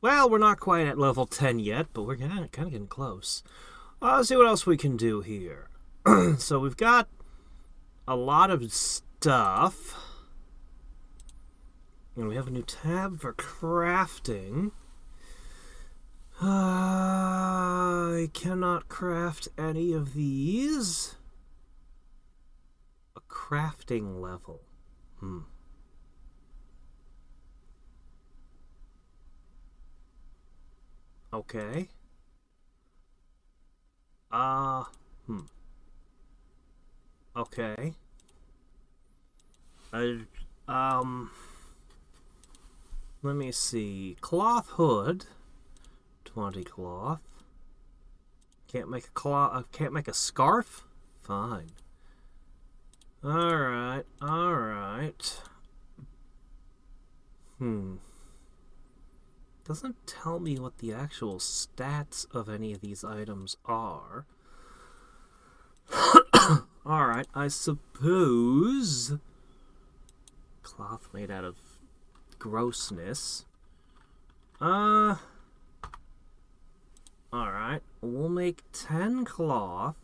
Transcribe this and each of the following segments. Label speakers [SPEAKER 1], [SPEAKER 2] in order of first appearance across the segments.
[SPEAKER 1] Well, we're not quite at level 10 yet, but we're kind of getting close. Let's see what else we can do here. So we've got a lot of stuff. And we have a new tab for crafting. I cannot craft any of these. A crafting level. Okay. Okay. Let me see. Cloth hood. 20 cloth. Can't make a scarf? Fine. Alright. Doesn't tell me what the actual stats of any of these items are. Alright, I suppose cloth made out of grossness. Alright, we'll make 10 cloth,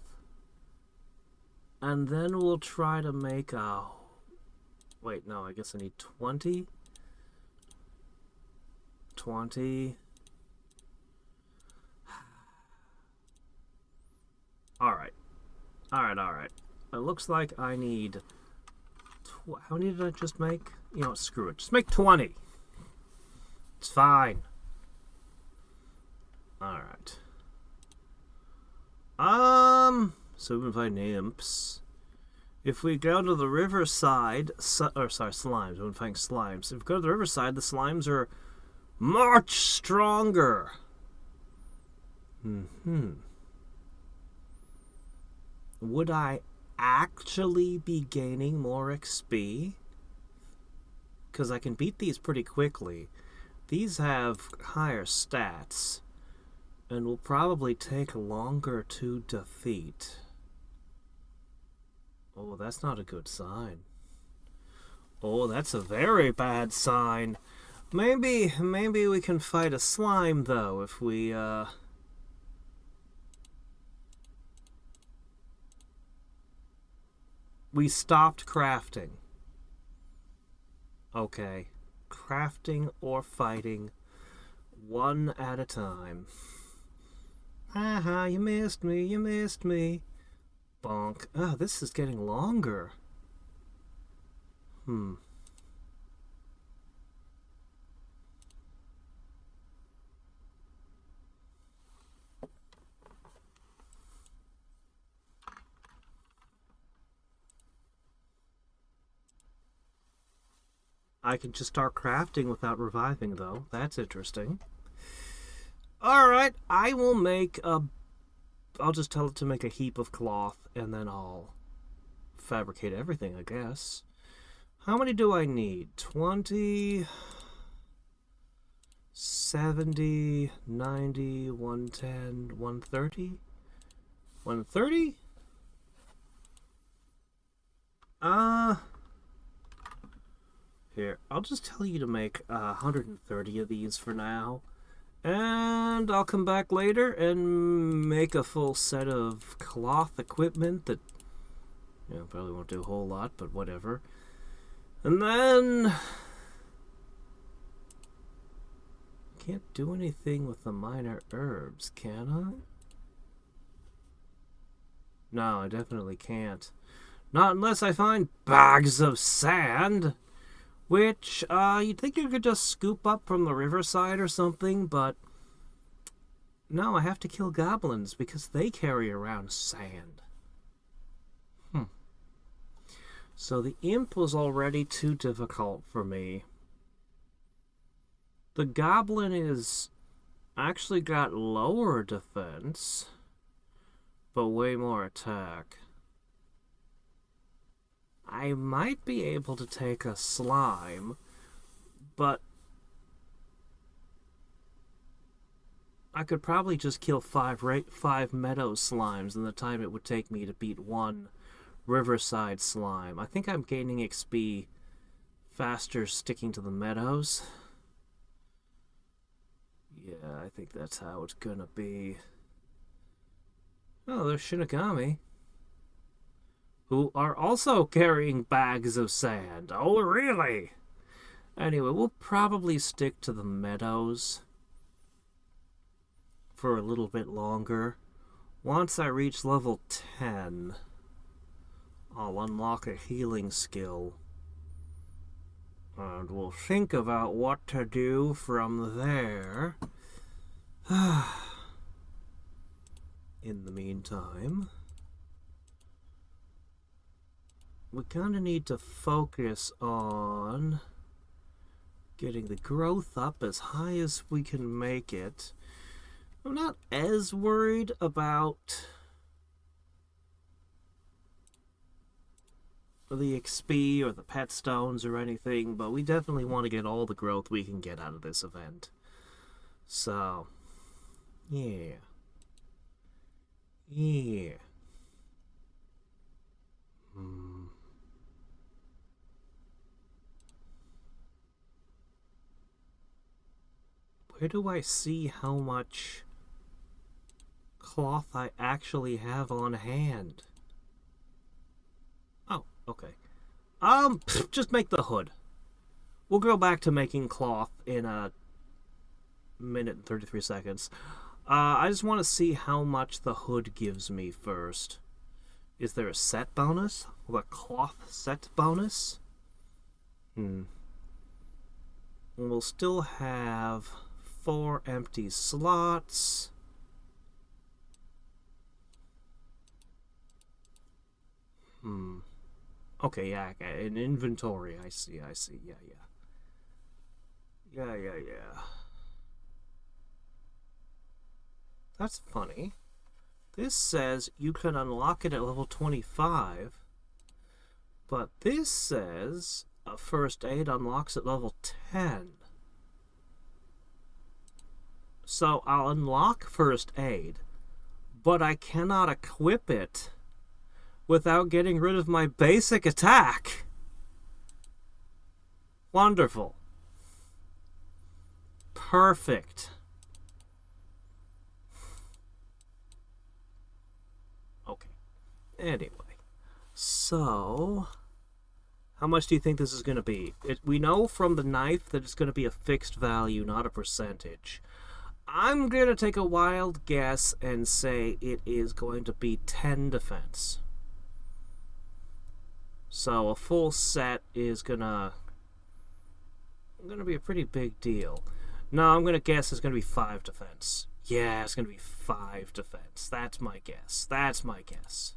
[SPEAKER 1] and then we'll try to make a... Wait, no, I guess I need 20. 20. Alright. It looks like I need... How many did I just make? You know what, screw it. Just make 20. It's fine. Alright. So we can find imps. If we go to the riverside... slimes. We can find slimes. If we go to the riverside, the slimes are much stronger. Would I actually be gaining more XP? Because I can beat these pretty quickly. These have higher stats and will probably take longer to defeat. Oh, that's not a good sign. Oh, that's a very bad sign. Maybe we can fight a slime, though, if we, We stopped crafting. Okay. Crafting or fighting, one at a time. Haha, you missed me. Bonk. Oh, this is getting longer. I can just start crafting without reviving, though. That's interesting. Alright, I will make a... I'll just tell it to make a heap of cloth, and then I'll fabricate everything, I guess. How many do I need? 20... 70... 90... 110... 130? 130? Here, I'll just tell you to make 130 of these for now. And I'll come back later and make a full set of cloth equipment that, you know, probably won't do a whole lot, but whatever. And then... Can't do anything with the minor herbs, can I? No, I definitely can't. Not unless I find bags of sand. Which, you'd think you could just scoop up from the riverside or something, but... No, I have to kill goblins because they carry around sand. So the imp was already too difficult for me. The goblin is... actually got lower defense, but way more attack. I might be able to take a slime, but I could probably just kill five meadow slimes in the time it would take me to beat one riverside slime. I think I'm gaining XP faster sticking to the meadows. I think that's how it's gonna be. Oh, there's Shinigami, who are also carrying bags of sand. Oh, really? Anyway, we'll probably stick to the meadows for a little bit longer. Once I reach level 10, I'll unlock a healing skill. And we'll think about what to do from there. In the meantime, we kind of need to focus on getting the growth up as high as we can make it. I'm not as worried about the XP or the pet stones or anything, but we definitely want to get all the growth we can get out of this event. So, yeah. Yeah. Where do I see how much cloth I actually have on hand? Oh, okay. Just make the hood. We'll go back to making cloth in a minute and 33 seconds. I just want to see how much the hood gives me first. Is there a set bonus? Or a cloth set bonus? We'll still have 4 empty slots. Okay, yeah, in inventory, I see, yeah. Yeah. That's funny. This says you can unlock it at level 25, but this says a first aid unlocks at level 10. So I'll unlock first aid, but I cannot equip it without getting rid of my basic attack. Wonderful. Perfect. Okay. Anyway. So, how much do you think this is going to be? We know from the knife that it's going to be a fixed value, not a percentage. I'm going to take a wild guess and say it is going to be 10 defense. So a full set is gonna be a pretty big deal. No, I'm gonna guess it's gonna be 5 defense. Yeah, it's gonna be 5 defense. That's my guess.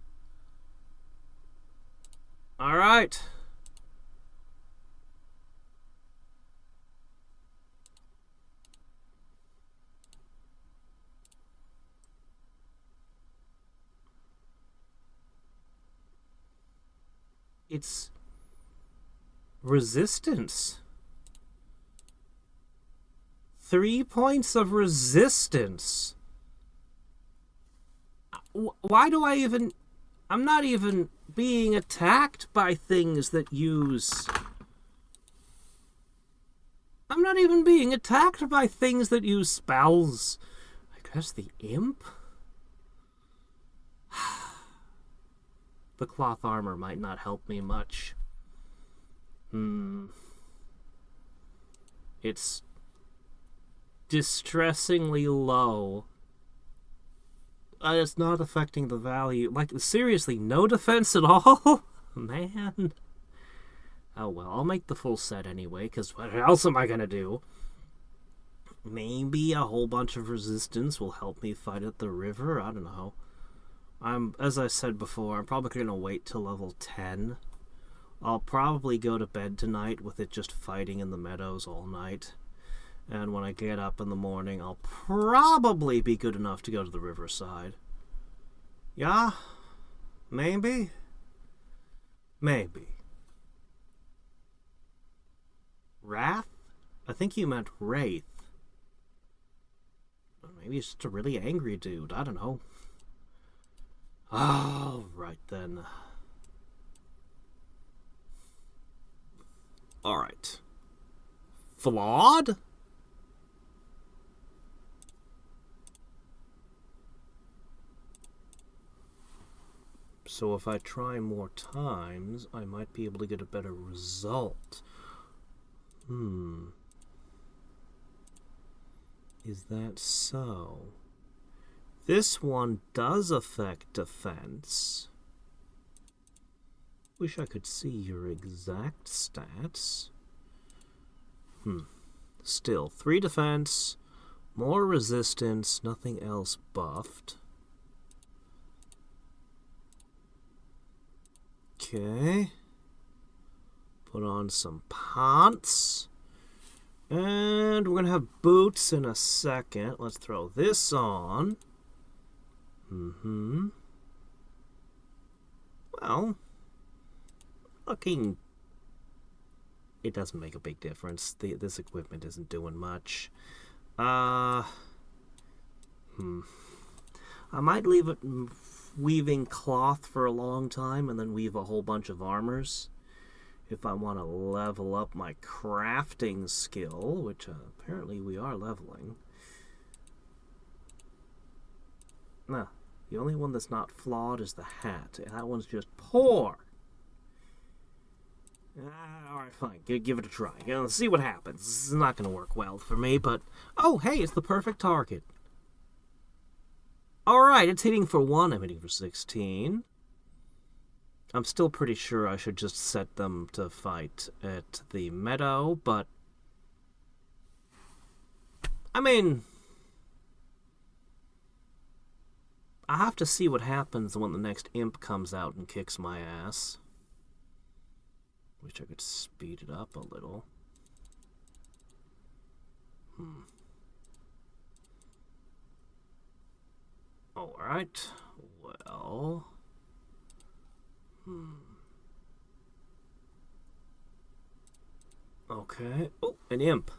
[SPEAKER 1] Alright. It's resistance. 3 points of resistance. Why do I even... I'm not even being attacked by things that use... I'm not even being attacked by things that use spells. I guess the imp? The cloth armor might not help me much. It's distressingly low. It's not affecting the value. Like, seriously, no defense at all? Man. Oh well, I'll make the full set anyway, because what else am I gonna do? Maybe a whole bunch of resistance will help me fight at the river? I don't know. As I said before, I'm probably going to wait till level 10. I'll probably go to bed tonight with it just fighting in the meadows all night. And when I get up in the morning, I'll probably be good enough to go to the riverside. Yeah? Maybe? Maybe. Wrath? I think you meant Wraith. Maybe he's just a really angry dude. I don't know. Oh, right then. Alright. Flawed? So if I try more times, I might be able to get a better result. Is that so? This one does affect defense. Wish I could see your exact stats. Still, 3 defense, more resistance, nothing else buffed. Okay. Put on some pants. And we're going to have boots in a second. Let's throw this on. Well, looking... It doesn't make a big difference. This equipment isn't doing much. I might leave it weaving cloth for a long time and then weave a whole bunch of armors. If I want to level up my crafting skill, which apparently we are leveling. Nah, the only one that's not flawed is the hat. That one's just poor. Alright, fine. Give it a try. Let's see what happens. This is not going to work well for me, but... Oh, hey, it's the perfect target. Alright, it's hitting for 1. I'm hitting for 16. I'm still pretty sure I should just set them to fight at the meadow, but... I mean... I have to see what happens when the next imp comes out and kicks my ass. Wish I could speed it up a little. Alright. Well... Okay. Oh, an imp.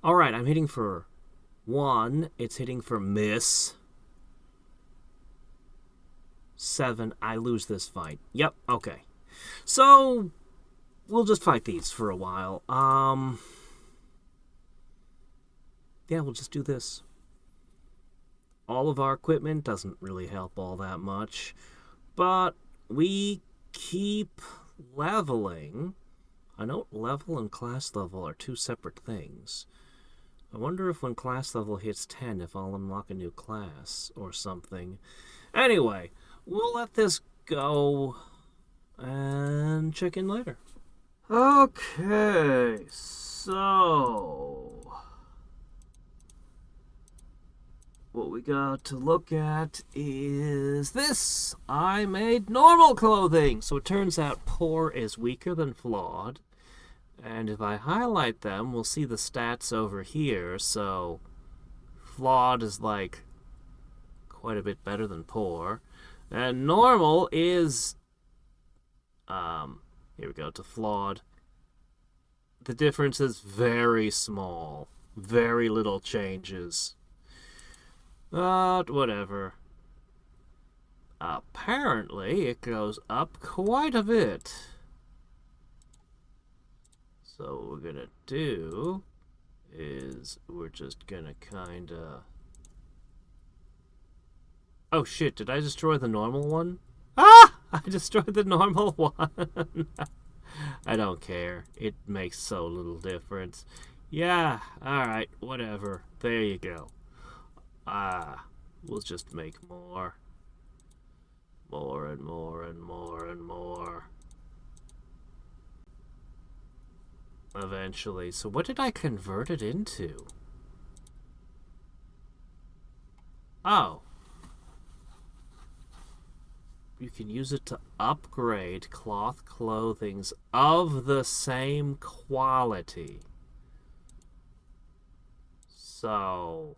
[SPEAKER 1] Alright, I'm hitting for 1. It's hitting for miss. 7. I lose this fight. Yep, okay. So, we'll just fight these for a while. Yeah, we'll just do this. All of our equipment doesn't really help all that much. But we keep leveling. I know level and class level are 2 separate things. I wonder if when class level hits 10, if I'll unlock a new class or something. Anyway, we'll let this go and check in later. Okay, so... what we got to look at is this. I made normal clothing. So it turns out poor is weaker than flawed. And if I highlight them, we'll see the stats over here. So flawed is like quite a bit better than poor. And normal is, here we go, to flawed. The difference is very small. Very little changes. But whatever. Apparently, it goes up quite a bit. So what we're gonna do is we're just gonna kinda... Oh shit, did I destroy the normal one? Ah! I destroyed the normal one. I don't care. It makes so little difference. Yeah, alright, whatever. There you go. We'll just make more. More and more and more and more. Eventually. So what did I convert it into? Oh. You can use it to upgrade cloth clothings of the same quality. So...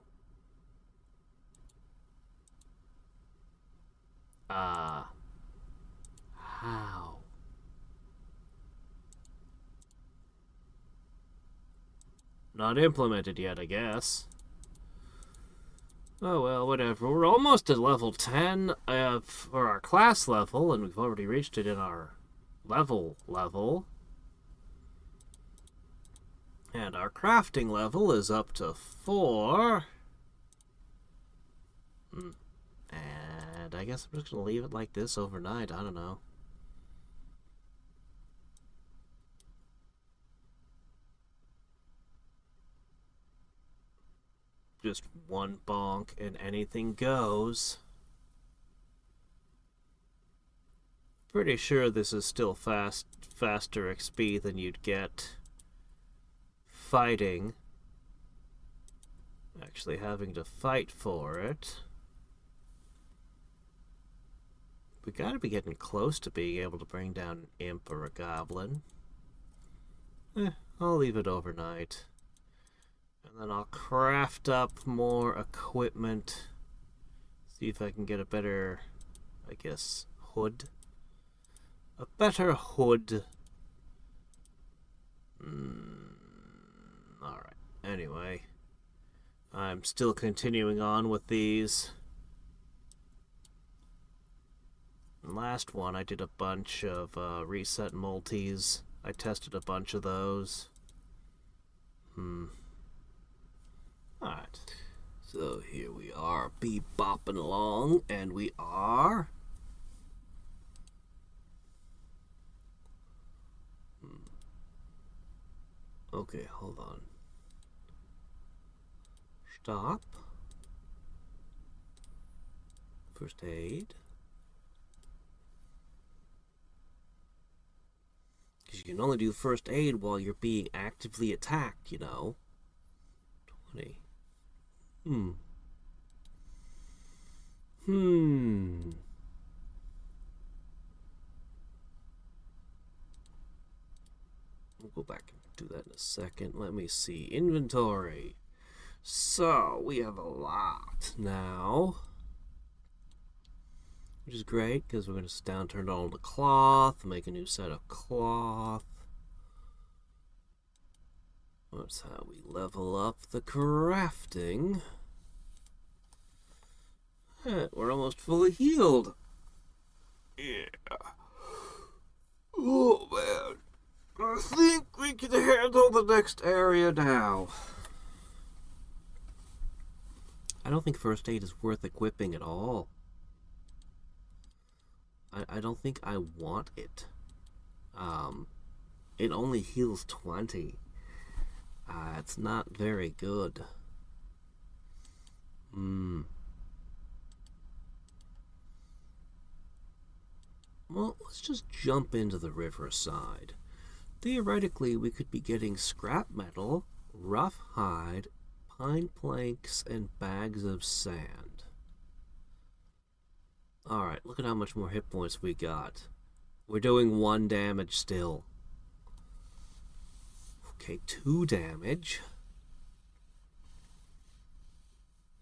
[SPEAKER 1] how? Not implemented yet, I guess. Oh well, whatever. We're almost at level 10 for our class level, and we've already reached it in our level. And our crafting level is up to 4. And sand. I guess I'm just gonna leave it like this overnight. I don't know. Just one bonk and anything goes. Pretty sure this is still faster XP than you'd get fighting. Actually having to fight for it. We gotta be getting close to being able to bring down an imp or a goblin. I'll leave it overnight. And then I'll craft up more equipment. See if I can get a better, I guess, hood. A better hood. Alright, anyway. I'm still continuing on with these. Last one, I did a bunch of reset multis. I tested a bunch of those. Alright. So here we are, bebopping along, and we are... Okay, hold on. Stop. First aid. Because you can only do first aid while you're being actively attacked, you know. 20. We'll go back and do that in a second. Let me see. Inventory. So, we have a lot now. Which is great, because we're going to sit down, turn it on to cloth, make a new set of cloth. That's how we level up the crafting. We're almost fully healed. Yeah. Oh, man. I think we can handle the next area now. I don't think first aid is worth equipping at all. I don't think I want it. It only heals 20. It's not very good. Well, let's just jump into the riverside. Theoretically, we could be getting scrap metal, rough hide, pine planks, and bags of sand. Alright, look at how much more hit points we got. We're doing 1 damage still. Okay, 2 damage.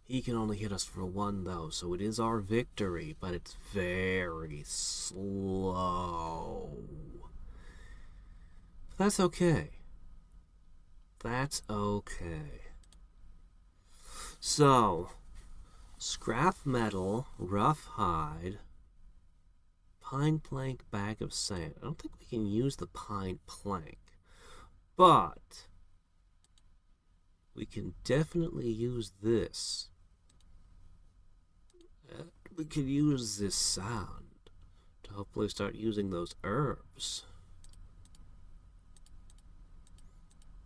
[SPEAKER 1] He can only hit us for 1 though, so it is our victory, but it's very slow. But that's okay. That's okay. So, scrap metal, rough hide, pine plank, bag of sand. I don't think we can use the pine plank, but we can definitely use this. We can use this sand to hopefully start using those herbs.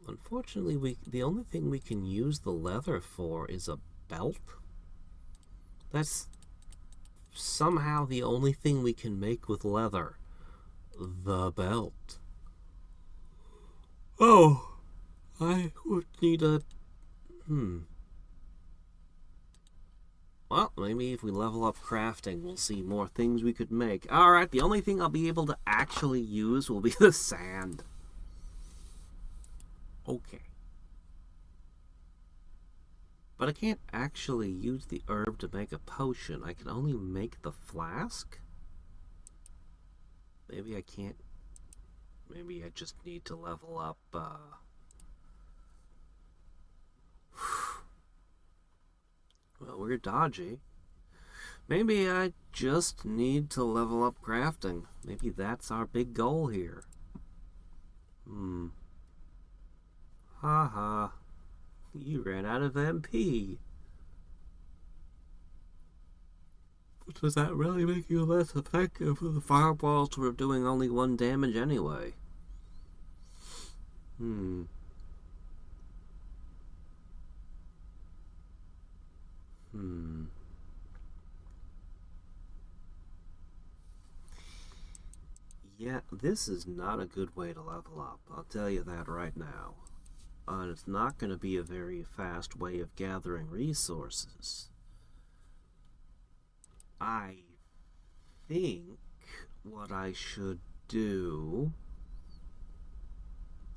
[SPEAKER 1] Unfortunately, the only thing we can use the leather for is a belt. That's somehow the only thing we can make with leather. The belt. Oh, I would need a... Well, maybe if we level up crafting, we'll see more things we could make. Alright, the only thing I'll be able to actually use will be the sand. Okay. But I can't actually use the herb to make a potion. I can only make the flask? Maybe I can't... Maybe I just need to level up, Well, we're dodgy. Maybe I just need to level up crafting. Maybe that's our big goal here. Haha. You ran out of MP. Does that really make you less effective? The fireballs were doing only 1 damage anyway. Hmm. Hmm. Yeah, this is not a good way to level up. I'll tell you that right now. And it's not going to be a very fast way of gathering resources. I think what I should do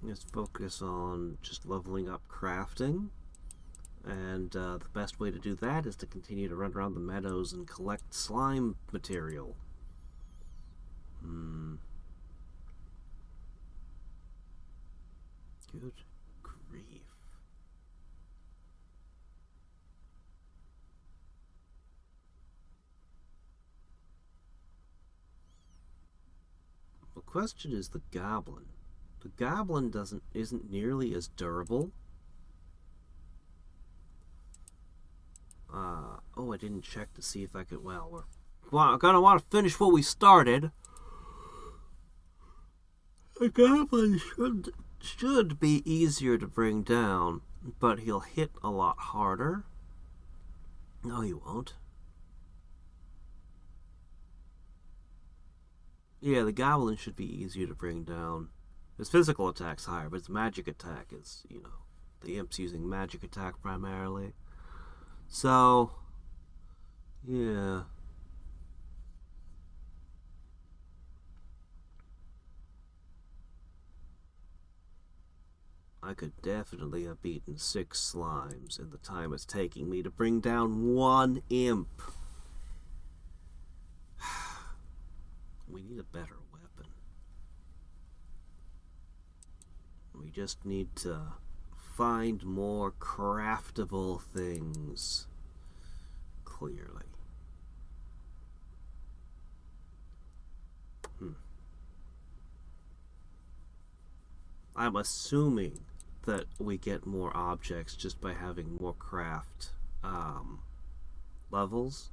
[SPEAKER 1] is focus on just leveling up crafting. And the best way to do that is to continue to run around the meadows and collect slime material. Good grief. The question is the goblin. The goblin isn't nearly as durable. Oh, I didn't check to see if I could. Well, I'm gonna want to finish what we started. The goblin should be easier to bring down, but he'll hit a lot harder. No, he won't. Yeah, the goblin should be easier to bring down. His physical attack's higher, but his magic attack is, the imp's using magic attack primarily. So, yeah. I could definitely have beaten 6 slimes in the time it's taking me to bring down 1 imp. We need a better weapon. We just need to find more craftable things. Clearly. I'm assuming that we get more objects just by having more craft levels,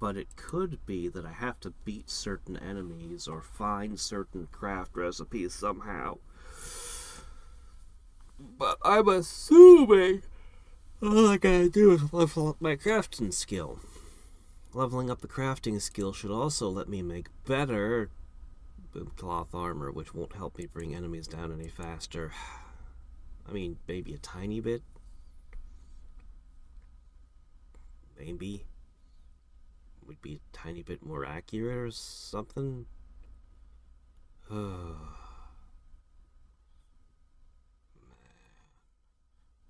[SPEAKER 1] but it could be that I have to beat certain enemies or find certain craft recipes somehow. But I'm assuming all I gotta do is level up my crafting skill. Leveling up the crafting skill should also let me make better cloth armor, which won't help me bring enemies down any faster. I mean, maybe a tiny bit. Maybe. Would be a tiny bit more accurate or something.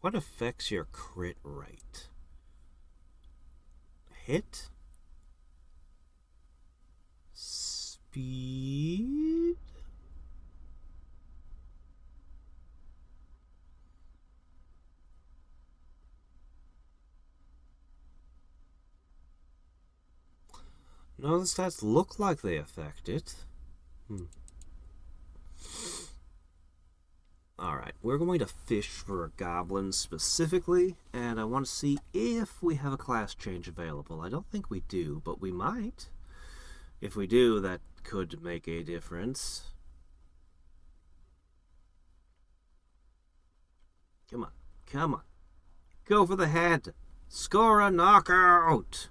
[SPEAKER 1] What affects your crit rate? Hit? Speed? No, the stats look like they affect it. Alright, we're going to fish for a goblin specifically, and I want to see if we have a class change available. I don't think we do, but we might. If we do, that could make a difference. Come on, come on. Go for the head. Score a knockout!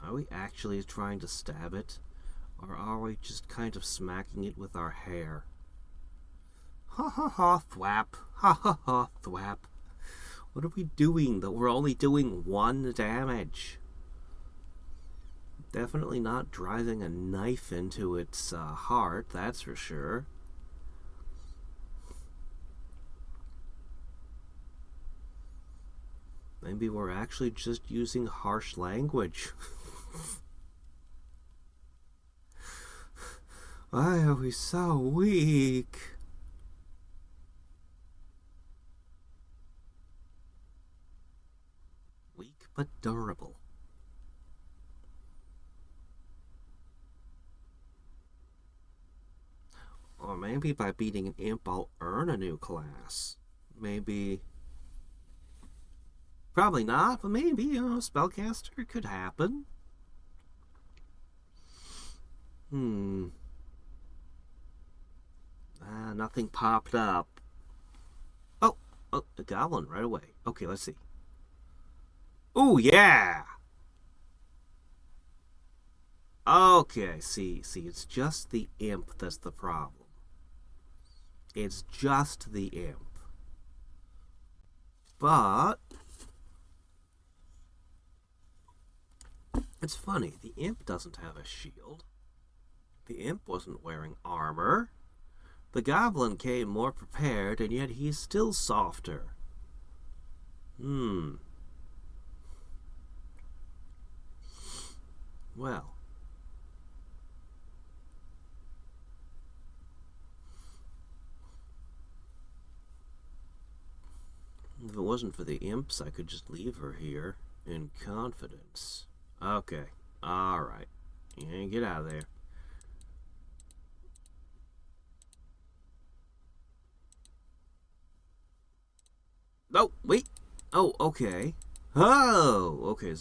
[SPEAKER 1] Are we actually trying to stab it? Or are we just kind of smacking it with our hair? Ha ha ha, thwap. Ha ha ha, thwap. What are we doing that we're only doing 1 damage? Definitely not driving a knife into its heart, that's for sure. Maybe we're actually just using harsh language. Why are we so weak? Weak but durable. Or maybe by beating an imp I'll earn a new class. Maybe Probably not, but maybe, spellcaster could happen. Nothing popped up. Oh, a goblin right away. Okay, let's see. Oh, yeah! Okay, see, it's just the imp that's the problem. It's just the imp. But it's funny, the imp doesn't have a shield. The imp wasn't wearing armor. The goblin came more prepared, and yet he's still softer. Well. If it wasn't for the imps, I could just leave her here in confidence. Okay. Alright. Yeah, get out of there. Oh, wait. Oh, okay. Oh, okay.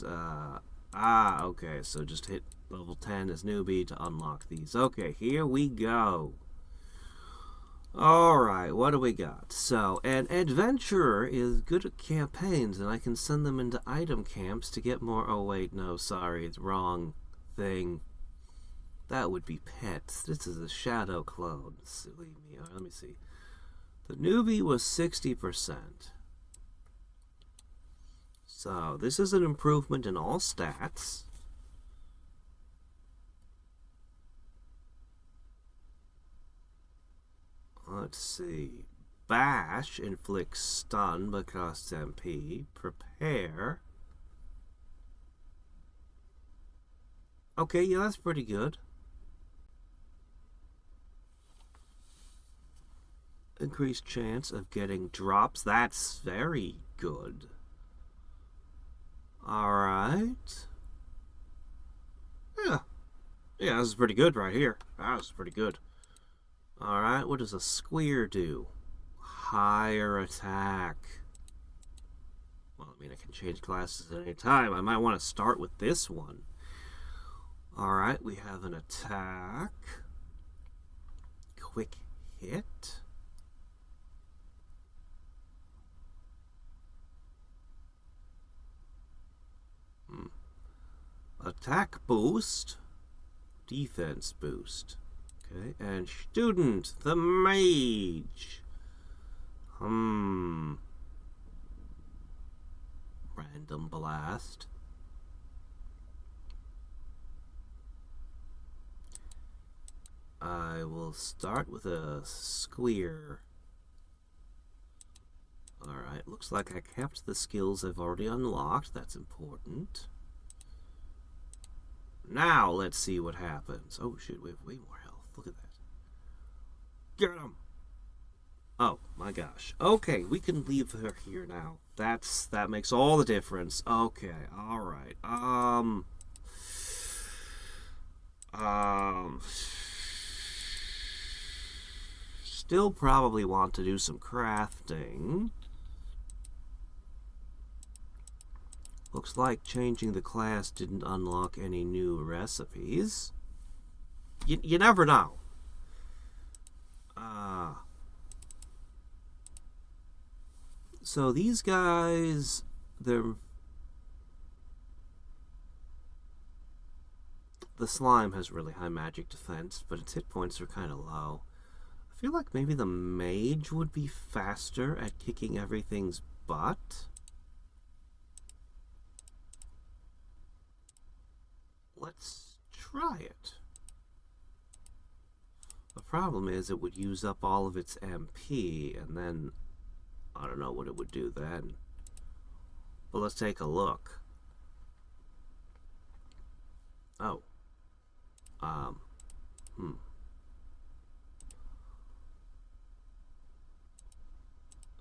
[SPEAKER 1] Okay. So just hit level 10 as newbie to unlock these. Okay, here we go. Alright, what do we got? So, an adventurer is good at campaigns, and I can send them into item camps to get more... Oh, wait, no, sorry, it's wrong thing. That would be pets. This is a shadow clone. Silly me. Alright, let me see. The newbie was 60%. So, this is an improvement in all stats. Let's see. Bash inflicts stun but costs MP. Prepare. Okay, yeah, that's pretty good. Increased chance of getting drops. That's very good. Alright. Yeah. Yeah, this is pretty good right here. This is pretty good. Alright, what does a squeer do? Higher attack. Well, I mean, I can change classes at any time. I might want to start with this one. Alright, we have an attack. Quick hit. Attack boost. Defense boost. Okay, and student, the mage. Random blast. I will start with a squeer. Alright, looks like I kept the skills I've already unlocked. That's important. Now, let's see what happens. Oh, shit, we have way more health. Look at that. Get him! Oh, my gosh. Okay, we can leave her here now. That makes all the difference. Okay, alright. Still probably want to do some crafting. Looks like changing the class didn't unlock any new recipes. You never know. So these guys, the slime has really high magic defense, but its hit points are kind of low. I feel like maybe the mage would be faster at kicking everything's butt. Let's try it. The problem is it would use up all of its MP, and then I don't know what it would do then. But let's take a look. Oh.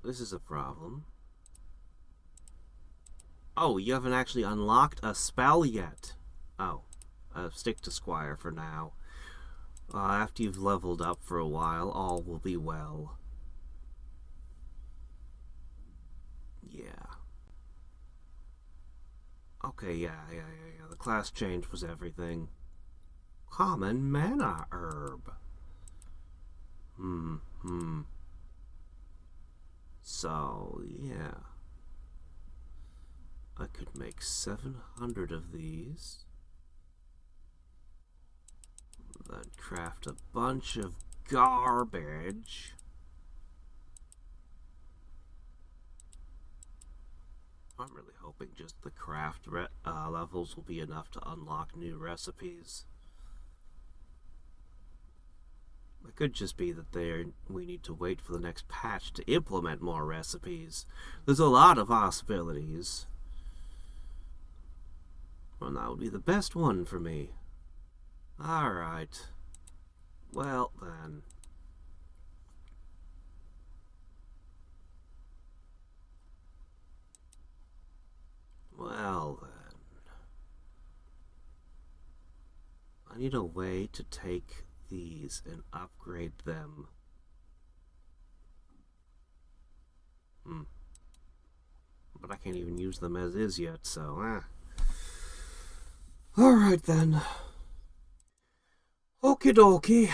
[SPEAKER 1] This is a problem. Oh, you haven't actually unlocked a spell yet. Oh. Stick to Squire for now. After you've leveled up for a while, all will be well. Yeah. Okay, yeah. The class change was everything. Common mana herb. So, yeah. I could make 700 of these. Then craft a bunch of garbage. I'm really hoping just the craft levels will be enough to unlock new recipes. It could just be that we need to wait for the next patch to implement more recipes. There's a lot of possibilities. Well, that would be the best one for me. Alright. Well, then. Well, then. I need a way to take these and upgrade them. But I can't even use them as is yet, so, Alright then. Okie dokie.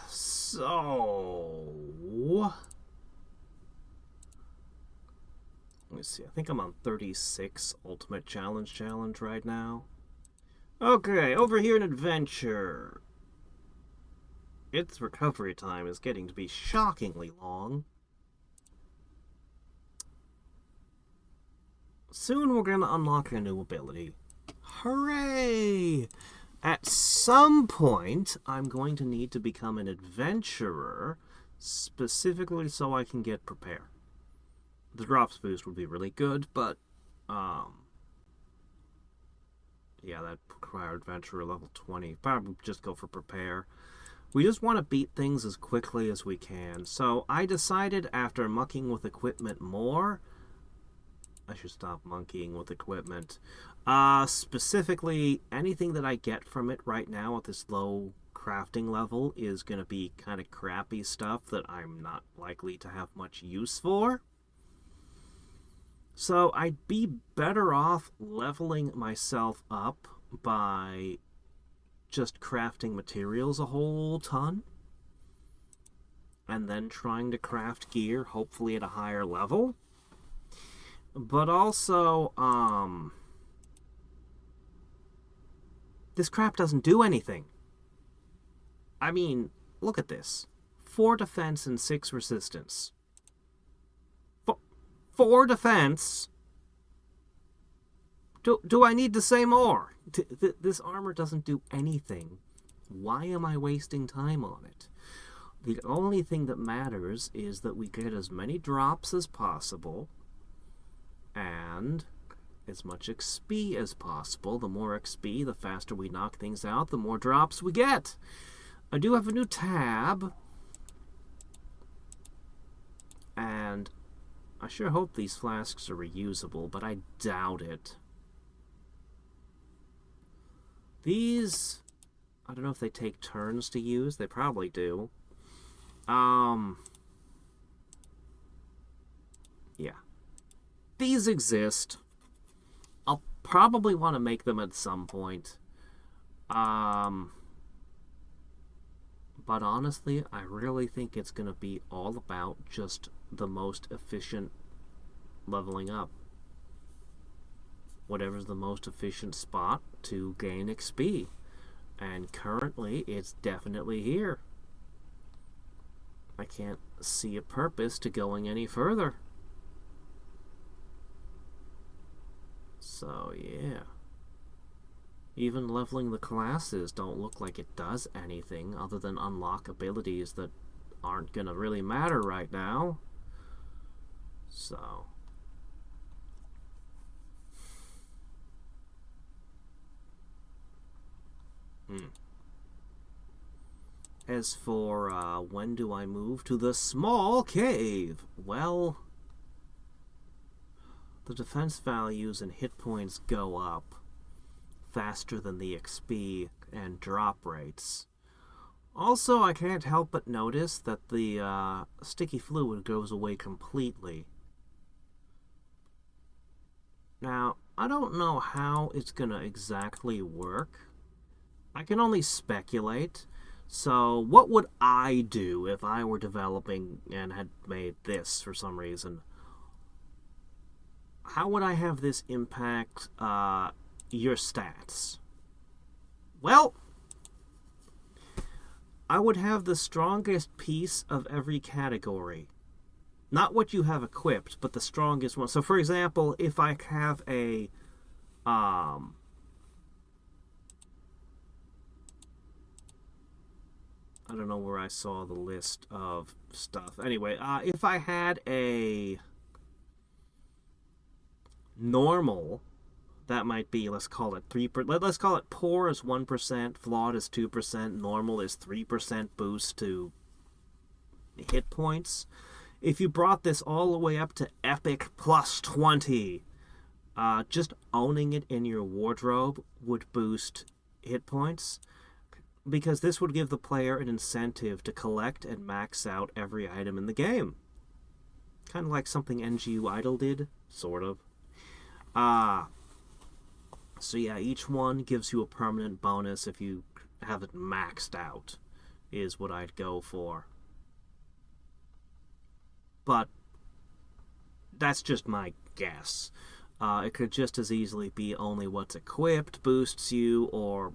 [SPEAKER 1] So... let me see, I think I'm on 36 Ultimate Challenge right now. Okay, over here in Adventure. Its recovery time is getting to be shockingly long. Soon we're going to unlock a new ability. Hooray! At some point, I'm going to need to become an adventurer, specifically so I can get prepare. The drops boost would be really good, but, yeah, that required adventurer level 20. Probably just go for prepare. We just want to beat things as quickly as we can. So I decided after mucking with equipment more, I should stop monkeying with equipment. Specifically, anything that I get from it right now at this low crafting level is going to be kind of crappy stuff that I'm not likely to have much use for. So I'd be better off leveling myself up by just crafting materials a whole ton and then trying to craft gear, hopefully at a higher level. But also, this crap doesn't do anything. I mean, look at this. 4 defense and 6 resistance. 4 defense? Do I need to say more? This armor doesn't do anything. Why am I wasting time on it? The only thing that matters is that we get as many drops as possible and as much XP as possible. The more XP, the faster we knock things out, the more drops we get. I do have a new tab, and I sure hope these flasks are reusable, but I doubt it. These, I don't know if they take turns to use. They probably do. Yeah. These exist. I'll probably want to make them at some point. But honestly, I really think it's going to be all about just the most efficient leveling up. Whatever's the most efficient spot to gain XP. And currently, it's definitely here. I can't see a purpose to going any further. So, yeah. Even leveling the classes don't look like it does anything other than unlock abilities that aren't gonna really matter right now. So. As for, when do I move to the small cave? Well, the defense values and hit points go up faster than the XP and drop rates. Also, I can't help but notice that the sticky fluid goes away completely. Now, I don't know how it's gonna exactly work. I can only speculate. So, what would I do if I were developing and had made this for some reason? How would I have this impact your stats? Well, I would have the strongest piece of every category. Not what you have equipped, but the strongest one. So, for example, if I have a I don't know where I saw the list of stuff. Anyway, if I had a normal, that might be, let's call it 3%. Let's call it poor is 1%, flawed is 2%, normal is 3% boost to hit points. If you brought this all the way up to epic plus 20, just owning it in your wardrobe would boost hit points, because this would give the player an incentive to collect and max out every item in the game. Kind of like something NGU Idle did, sort of. So yeah, each one gives you a permanent bonus if you have it maxed out, is what I'd go for. But that's just my guess. It could just as easily be only what's equipped boosts you, or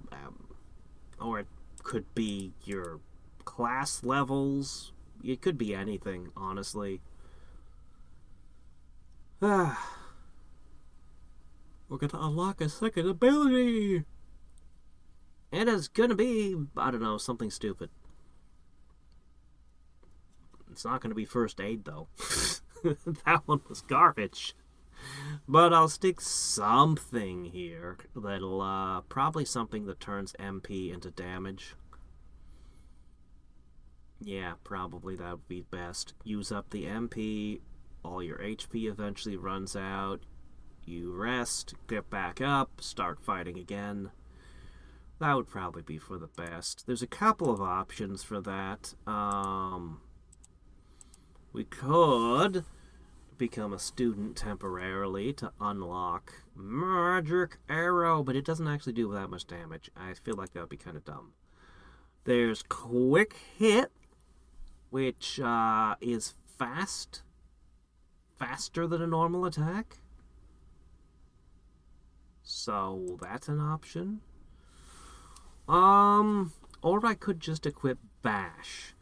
[SPEAKER 1] it could be your class levels. It could be anything, honestly. We're gonna unlock a second ability! And it's gonna be, I don't know, something stupid. It's not gonna be first aid, though. That one was garbage. But I'll stick something here that'll, probably something that turns MP into damage. Yeah, probably that would be best. Use up the MP, all your HP eventually runs out, you rest, get back up, start fighting again. That would probably be for the best. There's a couple of options for that. We could become a student temporarily to unlock Magic Arrow, but it doesn't actually do that much damage. I feel like that would be kind of dumb. There's Quick Hit, which is faster than a normal attack. So that's an option. Or I could just equip Bash.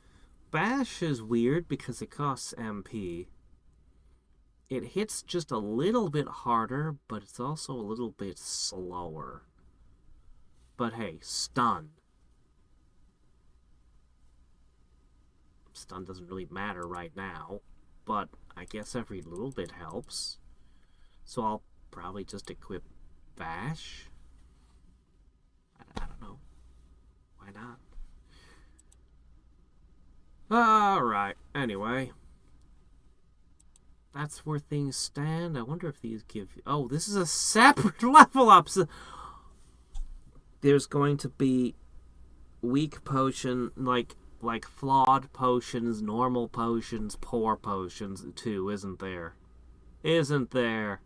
[SPEAKER 1] Bash is weird because it costs MP. It hits just a little bit harder, but it's also a little bit slower. But hey, Stun. Stun doesn't really matter right now, but I guess every little bit helps. So I'll probably just equip Bash. I don't know. Why not? Alright, anyway. That's where things stand. I wonder if these give you... Oh, this is a separate level up. So there's going to be weak potion, like flawed potions, normal potions, poor potions, too, isn't there? Isn't there?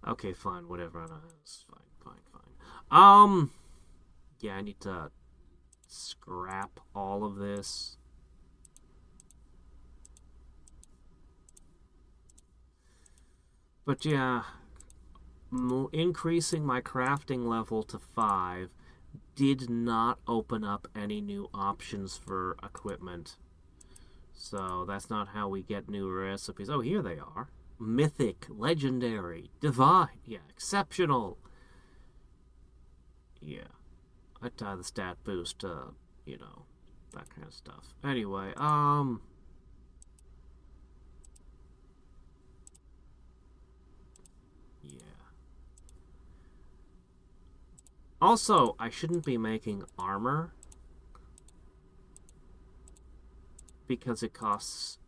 [SPEAKER 1] Okay, fine, whatever. It's fine. Yeah, I need to scrap all of this. But yeah, increasing my crafting level to 5 did not open up any new options for equipment. So that's not how we get new recipes. Oh, here they are. Mythic, legendary, divine, yeah, exceptional. Yeah, I tie the stat boost to, you know, that kind of stuff. Anyway, yeah. Also, I shouldn't be making armor because it costs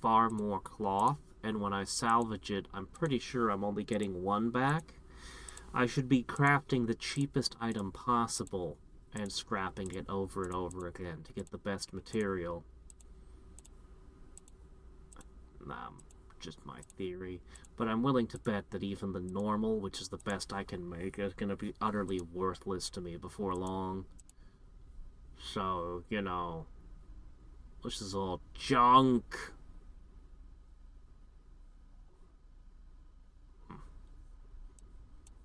[SPEAKER 1] far more cloth, and when I salvage it, I'm pretty sure I'm only getting 1 back. I should be crafting the cheapest item possible and scrapping it over and over again to get the best material. just my theory. But I'm willing to bet that even the normal, which is the best I can make, is going to be utterly worthless to me before long. So, you know, this is all junk.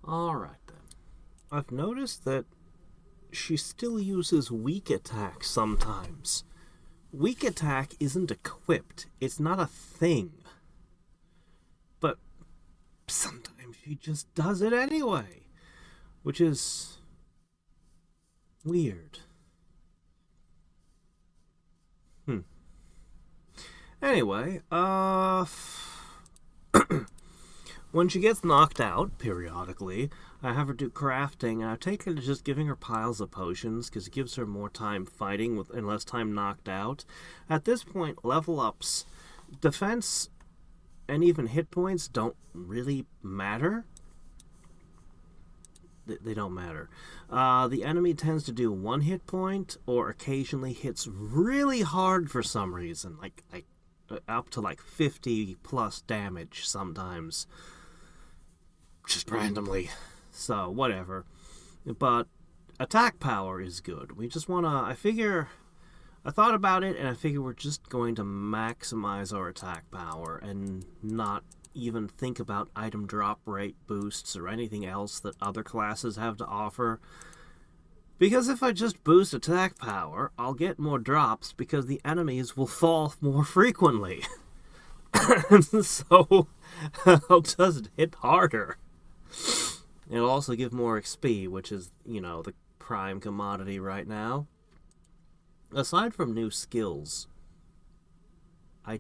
[SPEAKER 1] Alright then. I've noticed that she still uses weak attack sometimes. Weak attack isn't equipped. It's not a thing. But sometimes she just does it anyway. Which is weird. Anyway, when she gets knocked out, periodically, I have her do crafting, and I take her to just giving her piles of potions, because it gives her more time fighting and less time knocked out. At this point, level ups, defense, and even hit points don't really matter. They don't matter. The enemy tends to do 1 hit point, or occasionally hits really hard for some reason, like up to like 50 plus damage sometimes. Just randomly. So, whatever. But attack power is good. We just want to... I thought about it, and I figure we're just going to maximize our attack power and not even think about item drop rate boosts or anything else that other classes have to offer. Because if I just boost attack power, I'll get more drops because the enemies will fall more frequently. So, I'll just hit harder. It'll also give more XP, which is, you know, the prime commodity right now. Aside from new skills, I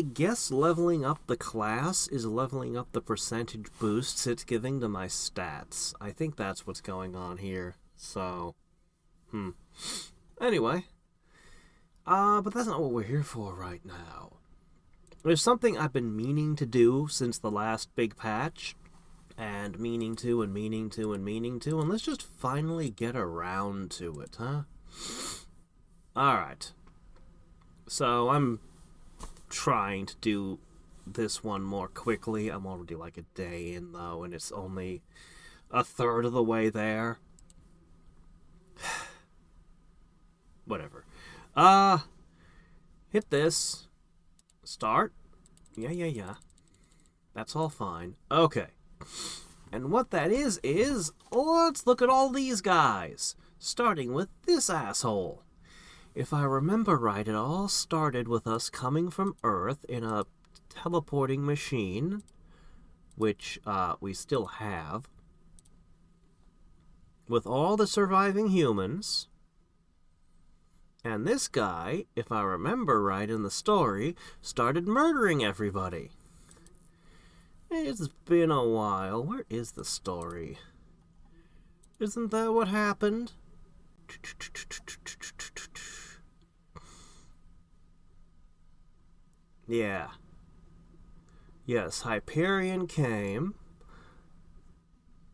[SPEAKER 1] guess leveling up the class is leveling up the percentage boosts it's giving to my stats. I think that's what's going on here. So, Anyway, but that's not what we're here for right now. There's something I've been meaning to do since the last big patch, and meaning to, and let's just finally get around to it, huh? Alright. So, I'm trying to do this one more quickly. I'm already like a day in, though, and it's only a third of the way there. Whatever. Hit this. Start. Yeah. That's all fine. Okay. And what that is, let's look at all these guys. Starting with this asshole. If I remember right, it all started with us coming from Earth in a teleporting machine, which we still have, with all the surviving humans. And this guy, if I remember right in the story, started murdering everybody. It's been a while. Where is the story? Isn't that what happened? Yeah. Yes, Hyperion came.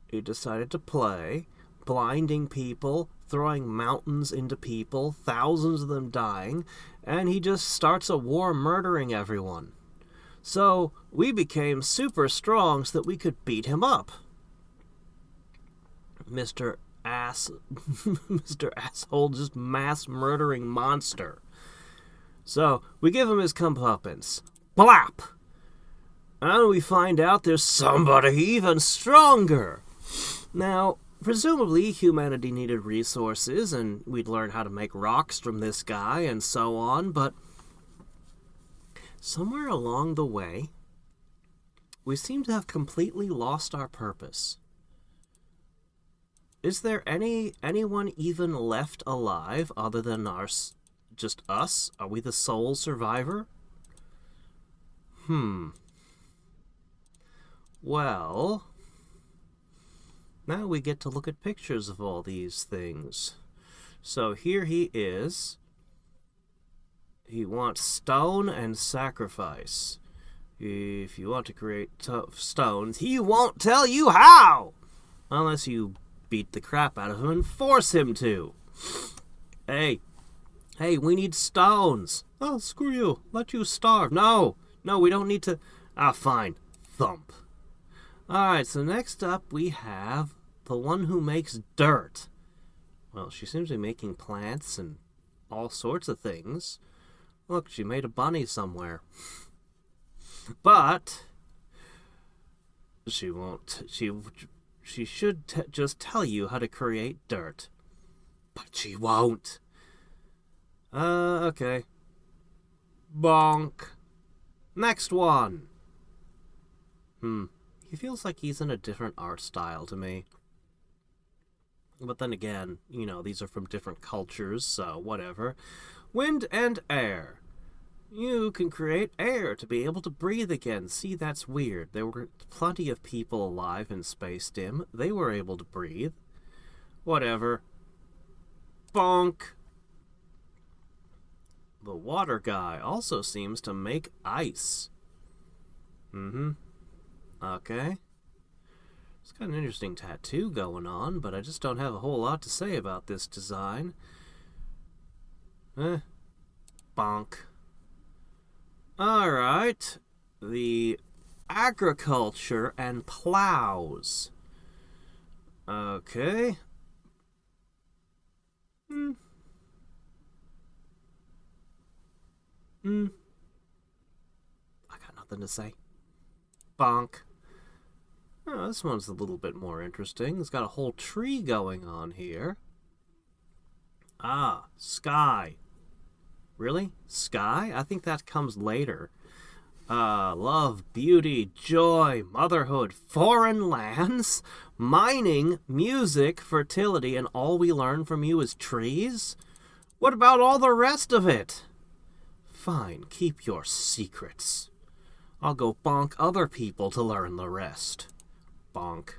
[SPEAKER 1] He decided to play, blinding people, throwing mountains into people, thousands of them dying, and he just starts a war murdering everyone. So, we became super strong so that we could beat him up. Mr. Asshole, just mass murdering monster. So, we give him his comeuppance. Blap! And we find out there's somebody even stronger. Now, presumably humanity needed resources, and we'd learn how to make rocks from this guy, and so on, but somewhere along the way, we seem to have completely lost our purpose. Is there anyone even left alive other than just us? Are we the sole survivor? Well, now we get to look at pictures of all these things. So here he is. He wants stone and sacrifice. If you want to create stones, he won't tell you how! Unless you beat the crap out of him and force him to. Hey, Hey, we need stones. Oh, screw you. Let you starve. No, we don't need to. Ah, fine. Thump. Alright, so next up we have the one who makes dirt. Well, she seems to be making plants and all sorts of things. Look, she made a bunny somewhere. But she won't. She should just tell you how to create dirt. But she won't. Okay. Bonk. Next one. He feels like he's in a different art style to me. But then again, you know, these are from different cultures, so whatever. Wind and air. You can create air to be able to breathe again. See, that's weird. There were plenty of people alive in Space Dim. They were able to breathe. Whatever. Bonk. The water guy also seems to make ice. Okay. It's got an interesting tattoo going on, but I just don't have a whole lot to say about this design. Bonk. Alright. The agriculture and plows. Okay. I got nothing to say. Bonk. Oh, this one's a little bit more interesting. It's got a whole tree going on here. Ah, sky. Really? Sky? I think that comes later. Love, beauty, joy, motherhood, foreign lands, mining, music, fertility, and all we learn from you is trees? What about all the rest of it? Fine, keep your secrets. I'll go bonk other people to learn the rest. Bonk.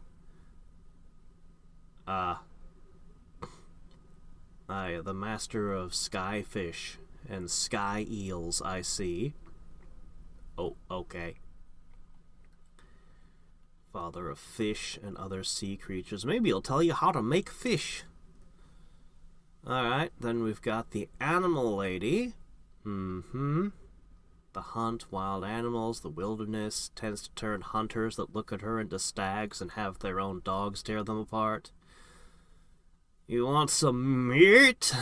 [SPEAKER 1] I the master of skyfish and sky eels, I see. Oh, okay. Father of fish and other sea creatures. Maybe he'll tell you how to make fish. Alright, then we've got the animal lady. The hunt, wild animals, the wilderness, tends to turn hunters that look at her into stags and have their own dogs tear them apart. You want some meat?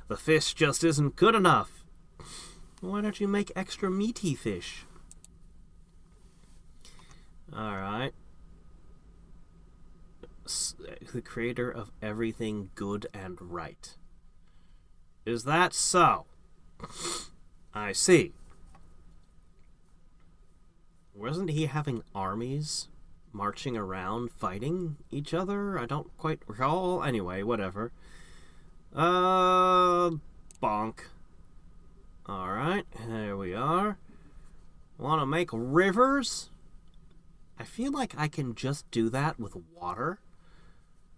[SPEAKER 1] The fish just isn't good enough. Why don't you make extra meaty fish? Alright. The creator of everything good and right. Is that so? I see. Wasn't he having armies marching around fighting each other? I don't quite recall. Anyway, whatever. Bonk. Alright, here we are. Want to make rivers? I feel like I can just do that with water.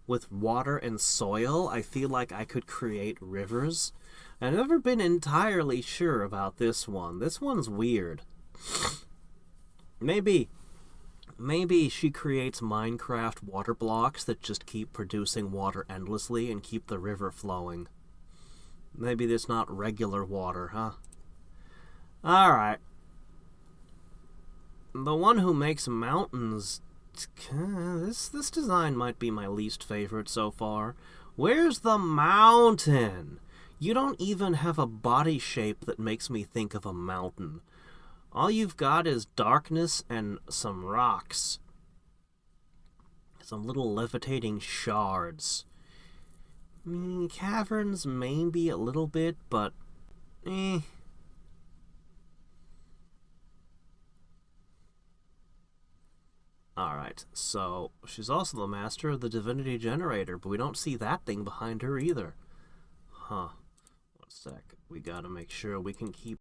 [SPEAKER 1] With water and soil, I feel like I could create rivers. I've never been entirely sure about this one. This one's weird. Maybe she creates Minecraft water blocks that just keep producing water endlessly and keep the river flowing. Maybe it's not regular water, huh? Alright. The one who makes mountains... This design might be my least favorite so far. Where's the mountain? You don't even have a body shape that makes me think of a mountain. All you've got is darkness and some rocks. Some little levitating shards. Caverns maybe a little bit, but... Alright, so she's also the master of the divinity generator, but we don't see that thing behind her either. Huh. One sec. We gotta make sure we can keep